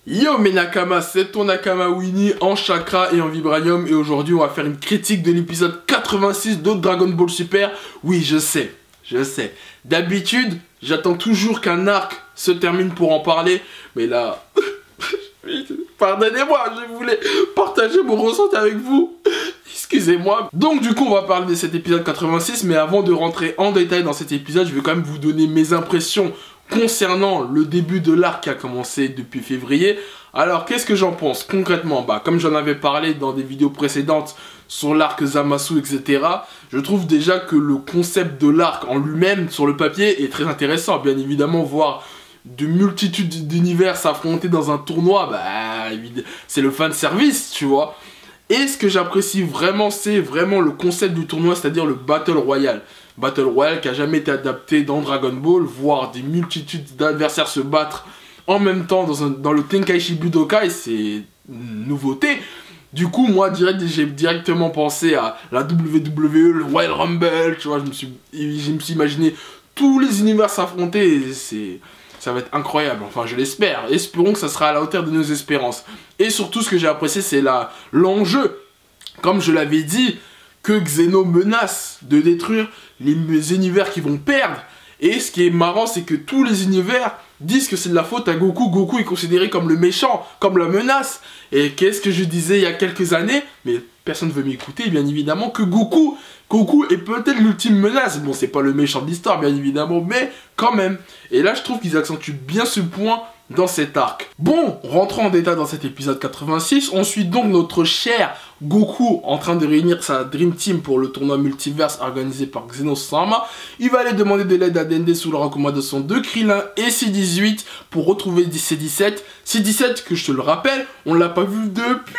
Yo mes Nakama, c'est ton Nakama Winnie en chakra et en vibranium et aujourd'hui on va faire une critique de l'épisode 86 de Dragon Ball Super. Oui je sais. D'habitude j'attends toujours qu'un arc se termine pour en parler, mais là... Pardonnez-moi, je voulais partager mon ressenti avec vous. Excusez-moi. Donc du coup on va parler de cet épisode 86, mais avant de rentrer en détail dans cet épisode, je vais quand même vous donner mes impressions concernant le début de l'arc qui a commencé depuis février. Alors qu'est-ce que j'en pense concrètement? Comme j'en avais parlé dans des vidéos précédentes sur l'arc Zamasu, etc. Je trouve déjà que le concept de l'arc en lui-même sur le papier est très intéressant. Bien évidemment, voir de multitudes d'univers s'affronter dans un tournoi, c'est le fan service, tu vois. Et ce que j'apprécie vraiment, c'est vraiment le concept du tournoi, c'est-à-dire le Battle Royale. Battle Royale qui a jamais été adapté dans Dragon Ball, voir des multitudes d'adversaires se battre en même temps dans le Tenkaichi Budokai, c'est une nouveauté. Du coup, moi, j'ai directement pensé à la WWE, le Royal Rumble, tu vois, je me suis imaginé tous les univers s'affronter et ça va être incroyable, enfin je l'espère. Espérons que ça sera à la hauteur de nos espérances. Et surtout, ce que j'ai apprécié, c'est l'enjeu. Comme je l'avais dit, que Xeno menace de détruire les univers qui vont perdre. Et ce qui est marrant, c'est que tous les univers disent que c'est de la faute à Goku. Goku est considéré comme le méchant, comme la menace. Et qu'est-ce que je disais il y a quelques années, mais personne ne veut m'écouter, bien évidemment, que Goku est peut-être l'ultime menace. Bon, c'est pas le méchant de l'histoire, bien évidemment, mais quand même. Et là, je trouve qu'ils accentuent bien ce point dans cet arc. Bon, rentrons en détail dans cet épisode 86. On suit donc notre cher Goku en train de réunir sa Dream Team pour le tournoi Multiverse organisé par Xeno-sama. Il va aller demander de l'aide à Dende sous la recommandation de Krillin et C18 pour retrouver C17. C17, que je te le rappelle, on l'a pas vu depuis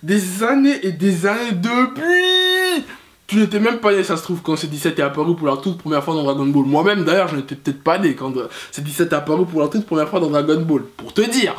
des années et des années depuis. Tu n'étais même pas né, ça se trouve, quand C17 est apparu pour la toute première fois dans Dragon Ball. Moi-même, d'ailleurs, je n'étais peut-être pas né quand C17 est apparu pour la toute première fois dans Dragon Ball. Pour te dire,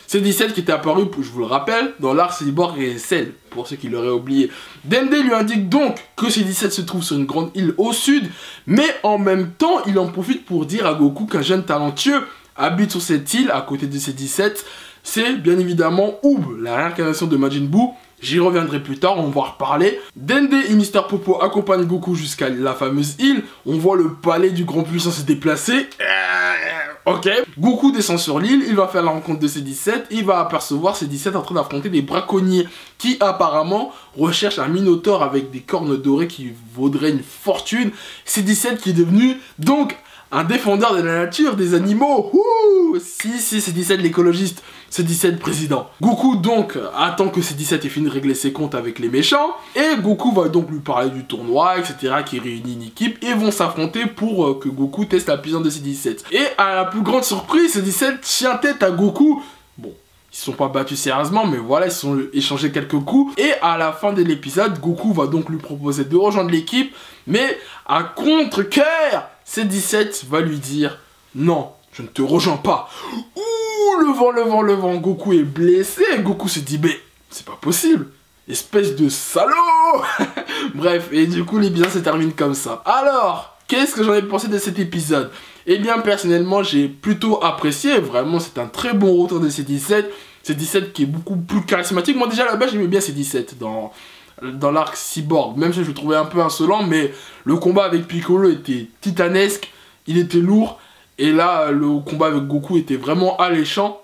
C17 qui était apparu, je vous le rappelle, dans l'arc Cyborg et Cell, pour ceux qui l'auraient oublié. Dende lui indique donc que C17 se trouve sur une grande île au sud, mais en même temps, il en profite pour dire à Goku qu'un jeune talentueux habite sur cette île, à côté de C17. C'est bien évidemment Oob, la réincarnation de Majin Buu. J'y reviendrai plus tard, on va en reparler. Dende et Mister Popo accompagnent Goku jusqu'à la fameuse île. On voit le palais du grand puissant se déplacer. Ok. Goku descend sur l'île, il va faire la rencontre de C17. Il va apercevoir C17 en train d'affronter des braconniers qui apparemment recherchent un minotaure avec des cornes dorées qui vaudraient une fortune. C17 qui est devenu donc un défendeur de la nature, des animaux. Ouh, si, c'est 17 l'écologiste, c'est 17 président. Goku donc attend que C17 ait fini de régler ses comptes avec les méchants. Et Goku va donc lui parler du tournoi, etc. qui réunit une équipe. Et vont s'affronter pour que Goku teste la puissance de C17. Et à la plus grande surprise, C17 tient tête à Goku. Bon, ils se sont pas battus sérieusement, mais voilà, ils se sont échangés quelques coups. Et à la fin de l'épisode, Goku va donc lui proposer de rejoindre l'équipe. Mais à contre-cœur, C17 va lui dire « Non, je ne te rejoins pas. » Ouh, le vent, Goku est blessé. Goku se dit « Mais c'est pas possible. Espèce de salaud !» Bref, et du coup l'épisode se termine comme ça. Alors, qu'est-ce que j'en ai pensé de cet épisode? Eh bien, personnellement, j'ai plutôt apprécié. Vraiment, c'est un très bon retour de C17. C17 qui est beaucoup plus charismatique. Moi, déjà, là-bas, j'aimais bien C17 dans l'arc Cyborg, même si je le trouvais un peu insolent, mais le combat avec Piccolo était titanesque, il était lourd, et là, le combat avec Goku était vraiment alléchant.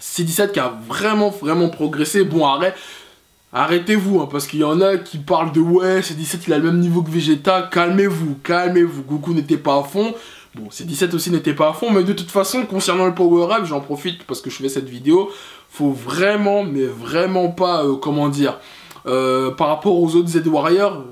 C17 qui a vraiment progressé. Bon, arrêtez-vous, parce qu'il y en a qui parlent de ouais, C17 il a le même niveau que Vegeta, calmez-vous, Goku n'était pas à fond. Bon, C17 aussi n'était pas à fond, mais de toute façon, concernant le power-up, j'en profite parce que je fais cette vidéo, faut vraiment, mais vraiment pas, comment dire... par rapport aux autres Z-Warriors,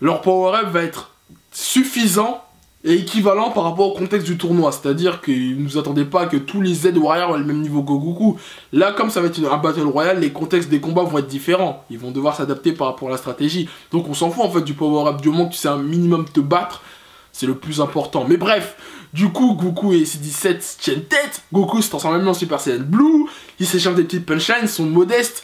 leur power-up va être suffisant et équivalent par rapport au contexte du tournoi. C'est-à-dire qu'ils ne nous attendaient pas que tous les Z-Warriors aient le même niveau que Goku. Là, comme ça va être un Battle Royale, les contextes des combats vont être différents. Ils vont devoir s'adapter par rapport à la stratégie. Donc on s'en fout en fait du power-up. Du moment que tu sais un minimum te battre, c'est le plus important. Mais bref, du coup, Goku et C17 tiennent tête. Goku se transforme même en Super Saiyan Blue. Il s'échange des petites punchlines, sont modestes.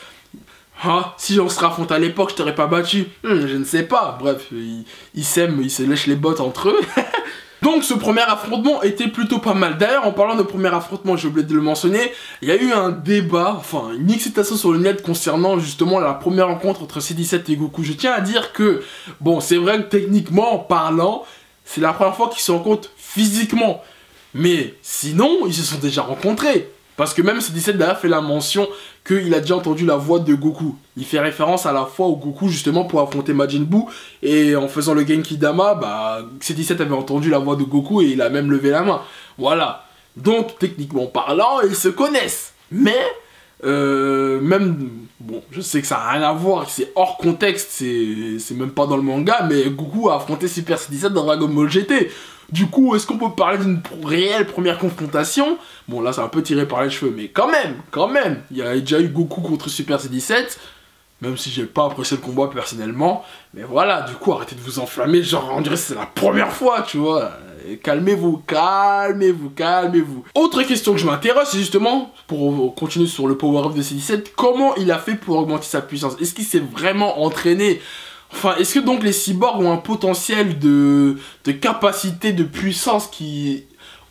Ah, si on se raffronte à l'époque, je t'aurais pas battu. Je ne sais pas. Bref, ils s'aiment, ils se lèchent les bottes entre eux. Donc ce premier affrontement était plutôt pas mal. D'ailleurs, en parlant de premier affrontement, j'ai oublié de le mentionner, il y a eu un débat, enfin une excitation sur le net concernant justement la première rencontre entre C17 et Goku. Je tiens à dire que, bon, c'est vrai que techniquement parlant, c'est la première fois qu'ils se rencontrent physiquement. Mais sinon, ils se sont déjà rencontrés. Parce que même C17 d'ailleurs fait la mention qu'il a déjà entendu la voix de Goku. Il fait référence à la fois où Goku justement pour affronter Majin Buu. Et en faisant le Genki Dama, bah, C17 avait entendu la voix de Goku et il a même levé la main. Voilà. Donc techniquement parlant, ils se connaissent. Mais, même, bon, je sais que ça n'a rien à voir, c'est hors contexte, c'est même pas dans le manga, mais Goku a affronté Super C17 dans Dragon Ball GT. Du coup, est-ce qu'on peut parler d'une réelle première confrontation? Bon, là, c'est un peu tiré par les cheveux, mais quand même, il y a déjà eu Goku contre Super C17, même si j'ai pas apprécié le combat personnellement. Mais voilà, du coup, arrêtez de vous enflammer, genre, on dirait que c'est la première fois, tu vois. Calmez-vous. Autre question que je m'interroge, c'est justement, pour continuer sur le power-up de C17, comment il a fait pour augmenter sa puissance? Est-ce qu'il s'est vraiment entraîné? Enfin, est-ce que donc les cyborgs ont un potentiel de capacité de puissance qui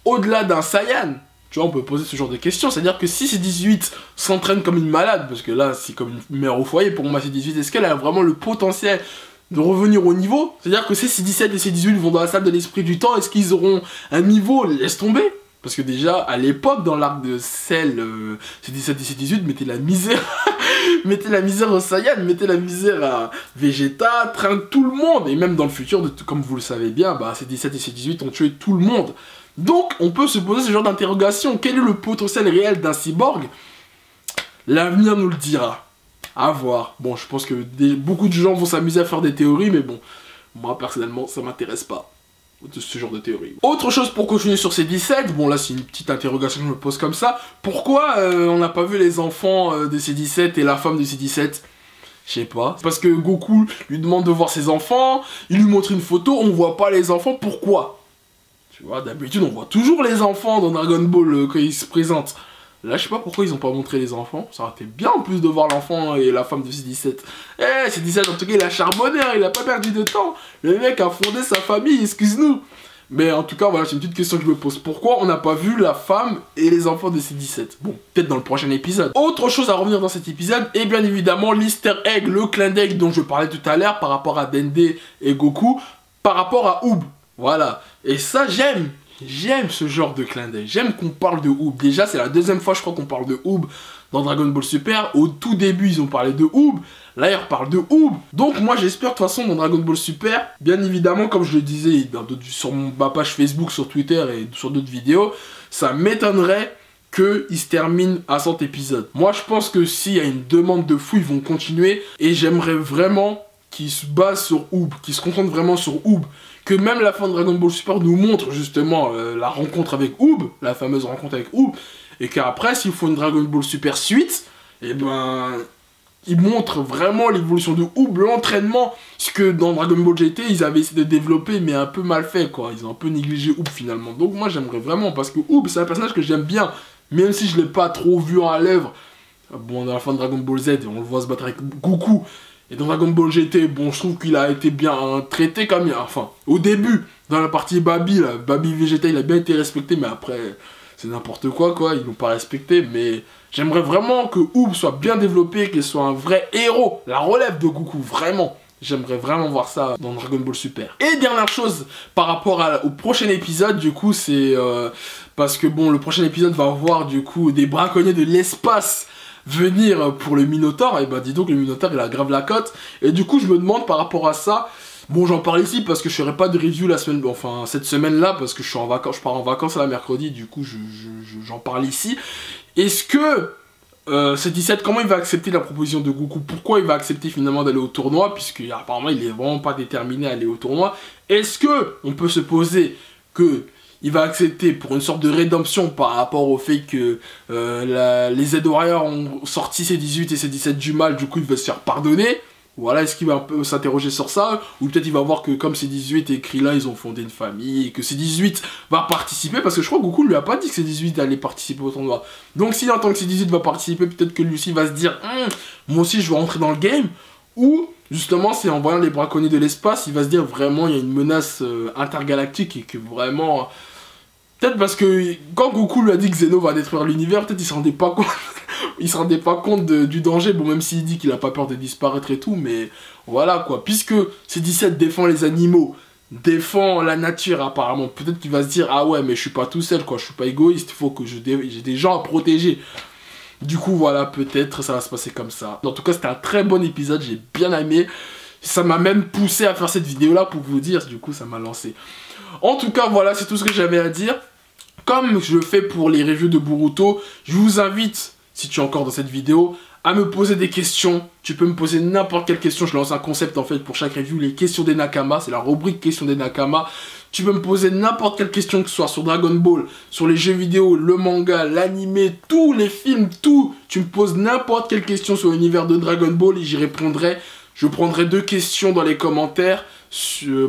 au-delà d'un Saiyan? Tu vois, on peut poser ce genre de questions. C'est-à-dire que si C18 s'entraîne comme une malade, parce que là, c'est comme une mère au foyer pour moi, C18, est-ce qu'elle a vraiment le potentiel de revenir au niveau? C'est-à-dire que C17 et C18 vont dans la salle de l'esprit du temps, est-ce qu'ils auront un niveau? Laisse tomber. Parce que déjà, à l'époque, dans l'arc de Cell, C17 et C18, mettez la misère. Mettez la misère au Saiyan, mettez la misère à Vegeta, tout le monde. Et même dans le futur, comme vous le savez bien, bah, C17 et C18 ont tué tout le monde. Donc, on peut se poser ce genre d'interrogation. Quel est le potentiel réel d'un cyborg? L'avenir nous le dira. À voir. Bon, je pense que beaucoup de gens vont s'amuser à faire des théories, mais bon, moi, personnellement, ça m'intéresse pas. De ce genre de théorie. Autre chose pour continuer sur ces 17, bon là c'est une petite interrogation que je me pose comme ça, pourquoi on n'a pas vu les enfants de ces 17 et la femme de ces 17? Je sais pas. Parce que Goku lui demande de voir ses enfants, il lui montre une photo, on voit pas les enfants, pourquoi? Tu vois, d'habitude on voit toujours les enfants dans Dragon Ball quand ils se présentent. Là, je sais pas pourquoi ils ont pas montré les enfants. Ça aurait été bien en plus de voir l'enfant et la femme de C17. Eh, C17, en tout cas, il a charbonné, hein, il a pas perdu de temps. Le mec a fondé sa famille, excuse-nous. Mais en tout cas, voilà, c'est une petite question que je me pose. Pourquoi on n'a pas vu la femme et les enfants de C17? Bon, peut-être dans le prochain épisode. Autre chose à revenir dans cet épisode, et bien évidemment, l'easter egg, le clin d'œil dont je parlais tout à l'heure par rapport à Dende et Goku, par rapport à Oob. Voilà. Et ça, j'aime. J'aime ce genre de clin d'œil, j'aime qu'on parle de Oob. Déjà, c'est la deuxième fois, je crois, qu'on parle de Oob dans Dragon Ball Super. Au tout début, ils ont parlé de Oob. Là, ils reparlent de Oob. Donc, moi, j'espère, de toute façon, dans Dragon Ball Super, bien évidemment, comme je le disais sur ma page Facebook, sur Twitter et sur d'autres vidéos, ça m'étonnerait qu'il se termine à 100 épisodes. Moi, je pense que s'il y a une demande de fou, ils vont continuer. Et j'aimerais vraiment qu'ils se basent sur Oob, qu'ils se concentrent vraiment sur Oob. Que même la fin de Dragon Ball Super nous montre justement la rencontre avec Oob, la fameuse rencontre avec Oob, et qu'après, s'il faut une Dragon Ball Super suite, et ben, ils montrent vraiment l'évolution de Oob, l'entraînement, ce que dans Dragon Ball GT, ils avaient essayé de développer, mais un peu mal fait, quoi. Ils ont un peu négligé Oob finalement. Donc moi, j'aimerais vraiment, parce que Oob, c'est un personnage que j'aime bien, même si je ne l'ai pas trop vu en l'œuvre. Bon, dans la fin de Dragon Ball Z, on le voit se battre avec Goku. Et dans Dragon Ball GT, bon, je trouve qu'il a été bien traité comme il a... Enfin, au début, dans la partie Baby, là, Baby Vegeta, il a bien été respecté, mais après, c'est n'importe quoi, ils l'ont pas respecté. Mais j'aimerais vraiment que Oob soit bien développé, qu'il soit un vrai héros, la relève de Goku, vraiment. J'aimerais vraiment voir ça dans Dragon Ball Super. Et dernière chose, par rapport au prochain épisode, du coup, c'est... parce que, bon, le prochain épisode va voir, du coup, des braconniers de l'espace venir pour le Minotaur, et bah dis donc le Minotaur il a grave la cote, et du coup je me demande par rapport à ça, bon j'en parle ici parce que je ferai pas de review la semaine, enfin cette semaine là parce que je suis en vacances, je pars en vacances là mercredi, du coup j'en parle ici. Est-ce que C17, comment il va accepter la proposition de Goku? Pourquoi il va accepter finalement d'aller au tournoi, puisque apparemment il est vraiment pas déterminé à aller au tournoi? Est-ce que on peut se poser que il va accepter pour une sorte de rédemption par rapport au fait que les Z-Warriors ont sorti C18 et C17 du mal, du coup il va se faire pardonner? Voilà, est-ce qu'il va un peu s'interroger sur ça? Ou peut-être il va voir que comme C18 et Krillin ils ont fondé une famille, et que C18 va participer, parce que je crois que Goku lui a pas dit que C18 allait participer au tournoi. Donc s'il entend que C18 va participer, peut-être que lui aussi va se dire moi aussi je veux rentrer dans le game. Ou justement c'est en voyant les braconniers de l'espace, il va se dire vraiment il y a une menace intergalactique et que vraiment... Peut-être parce que quand Goku lui a dit que Zeno va détruire l'univers, peut-être il se rendait pas compte, il se rendait pas compte du danger. Bon, même s'il dit qu'il a pas peur de disparaître et tout, mais voilà quoi. Puisque C-17 défend les animaux, défend la nature apparemment, peut-être qu'il va se dire ah ouais mais je suis pas tout seul quoi, je suis pas égoïste, il faut que j'ai des gens à protéger. Du coup voilà, peut-être ça va se passer comme ça. En tout cas c'était un très bon épisode, j'ai bien aimé. Ça m'a même poussé à faire cette vidéo là pour vous dire, du coup ça m'a lancé. En tout cas voilà, c'est tout ce que j'avais à dire. Comme je le fais pour les reviews de Boruto, je vous invite, si tu es encore dans cette vidéo, à me poser des questions. Tu peux me poser n'importe quelle question, je lance un concept en fait pour chaque review, les questions des Nakama, c'est la rubrique questions des Nakama. Tu peux me poser n'importe quelle question, que ce soit sur Dragon Ball, sur les jeux vidéo, le manga, l'anime, tous les films, tout. Tu me poses n'importe quelle question sur l'univers de Dragon Ball et j'y répondrai. Je prendrai 2 questions dans les commentaires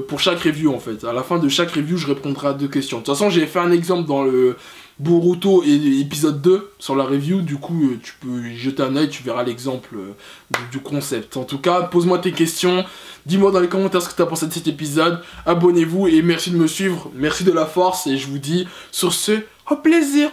pour chaque review en fait. À la fin de chaque review, je répondrai à 2 questions. De toute façon, j'ai fait un exemple dans le Boruto et épisode 2 sur la review. Du coup, tu peux y jeter un œil, tu verras l'exemple du concept. En tout cas, pose-moi tes questions. Dis-moi dans les commentaires ce que tu as pensé de cet épisode. Abonnez-vous et merci de me suivre. Merci de la force et je vous dis sur ce, au plaisir.